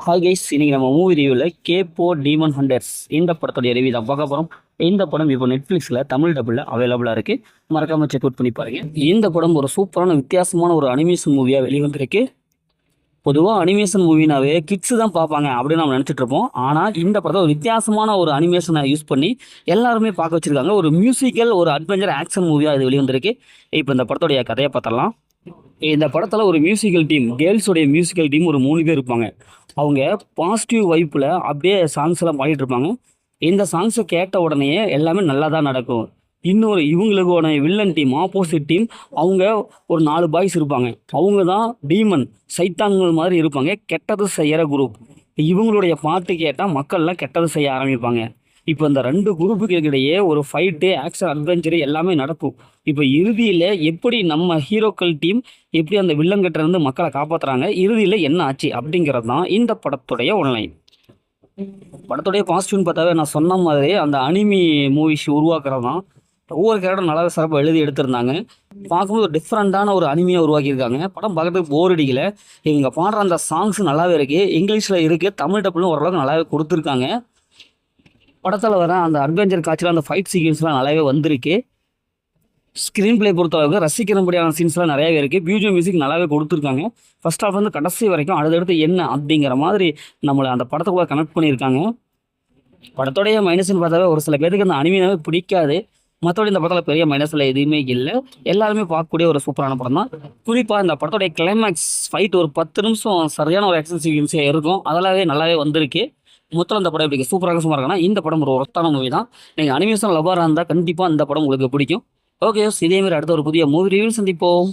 Hi guys, இன்னைக்கு நம்ம movie ரிவ்யூவில் கேப்போ டீமன் ஹண்டர்ஸ் இந்த படத்துடைய ரிவ்யூ தான் பார்க்க போகிறோம். இந்த படம் இப்போ நெட்ஃப்ளிக்ஸில் தமிழ் டபுளில் அவைலபிளாக இருக்குது. மறக்காமல் செக் அவுட் பண்ணி பாருங்க. இந்த படம் ஒரு சூப்பரான வித்தியாசமான ஒரு அனிமேஷன் மூவியாக வெளிவந்திருக்கு. பொதுவாக அனிமேஷன் மூவினாவே கிட்ஸு தான் பார்ப்பாங்க அப்படின்னு நம்ம நினச்சிட்டு இருப்போம். ஆனால் இந்த படத்தை ஒரு வித்தியாசமான ஒரு அனிமேஷனை யூஸ் பண்ணி எல்லாருமே பார்க்க வச்சுருக்காங்க. ஒரு மியூசிக்கல், ஒரு அட்வென்ச்சர் ஆக்ஷன் மூவியாக இது வெளிவந்திருக்கு. இப்போ இந்த படத்துடைய கதையை பார்த்தரலாம். இந்த படத்தில் ஒரு மியூசிக்கல் டீம், கேர்ள்ஸோடைய மியூசிக்கல் டீம் ஒரு 3 பேர் இருப்பாங்க. அவங்க பாசிட்டிவ் வைப்பில் அப்படியே சாங்ஸ் எல்லாம் பாடிட்டு இருப்பாங்க. இந்த சாங்ஸை கேட்ட உடனே எல்லாமே நல்லா தான் நடக்கும். இன்னொரு இவங்களுக்கான வில்லன் டீம், ஆப்போசிட் டீம், அவங்க ஒரு 4 பாய்ஸ் இருப்பாங்க. அவங்க தான் டீமன், சைத்தான்கள் மாதிரி இருப்பாங்க, கெட்டது செய்கிற குரூப். இவங்களுடைய பாட்டு கேட்டால் மக்கள்லாம் கெட்டது செய்ய ஆரம்பிப்பாங்க. இப்போ இந்த 2 குரூப்புக்கு இடையே ஒரு ஃபைட்டு, ஆக்ஷன், அட்வென்ச்சரு எல்லாமே நடக்கும். இப்போ இறுதியில் எப்படி நம்ம ஹீரோக்கள் டீம் எப்படி அந்த வில்லங்கிட்ட இருந்து மக்களை காப்பாற்றுறாங்க, இறுதியில் என்ன ஆச்சு அப்படிங்கிறது தான் இந்த படத்துடைய ஒன்லைன். படத்துடைய பாசிட்டிவ்னு பார்த்தாவே நான் சொன்ன மாதிரி அந்த அனிமி மூவிஸ் உருவாக்குறது தான். ஒவ்வொரு கேரக்டரும் நல்லாவே சிறப்பாக எழுதி எடுத்திருந்தாங்க. பார்க்கும்போது ஒரு டிஃப்ரெண்ட்டான ஒரு அனிமையாக உருவாக்கியிருக்காங்க. படம் பார்க்கறதுக்கு போர் அடிக்கல. இவங்க பாடுற அந்த சாங்ஸ் நல்லாவே இருக்குது, இங்கிலீஷில் இருக்குது, தமிழ் டப்புலும் ஓரளவுக்கு நல்லாவே கொடுத்துருக்காங்க. படத்தில் வர அந்த அட்வென்ச்சர் காட்சியில் அந்த ஃபைட் சீக்வன்ஸ்லாம் நல்லாவே வந்திருக்கு. ஸ்க்ரீன் பிளே பொறுத்தளவுக்கு ரசிக்கிறபடியான சீன்ஸ்லாம் நிறையாவே இருக்குது. பியூஜியம் மியூசிக் நல்லாவே கொடுத்துருக்காங்க. ஃபர்ஸ்ட் ஹாஃப் வந்து கடைசி வரைக்கும் அடுத்தடுத்து என்ன அப்படிங்கிற மாதிரி நம்மளை அந்த படத்துக்குள்ளே கனெக்ட் பண்ணியிருக்காங்க. படத்தோடைய மைனஸ்ன்னு பார்த்தாவே ஒரு சில பேருக்கு அந்த அனிமையாவே பிடிக்காது. மற்றபடி இந்த படத்தில் பெரிய மைனஸில் எதுவுமே இல்லை. எல்லாருமே பார்க்கக்கூடிய ஒரு சூப்பரான படம் தான். குறிப்பாக இந்த படத்தோடைய கிளைமேக்ஸ் ஃபைட் ஒரு 10 நிமிஷம் சரியான ஒரு ஆக்ஷன் சீக்வன்ஸாக இருக்கும். அதெல்லாவே நல்லாவே வந்திருக்கு. மொத்தம் இந்த படம் எப்படி சூப்பராக சும்மா இருக்குன்னா, இந்த படம் ஒரு ஒர்த்தான மூவி தான். நீங்கள் அனிமேஷன் லவராக இருந்தால் கண்டிப்பாக இந்த படம் உங்களுக்கு பிடிக்கும். ஓகே, இதே மாதிரி அடுத்த ஒரு புதிய மூவி ரிவ்யூ சந்திப்போம்.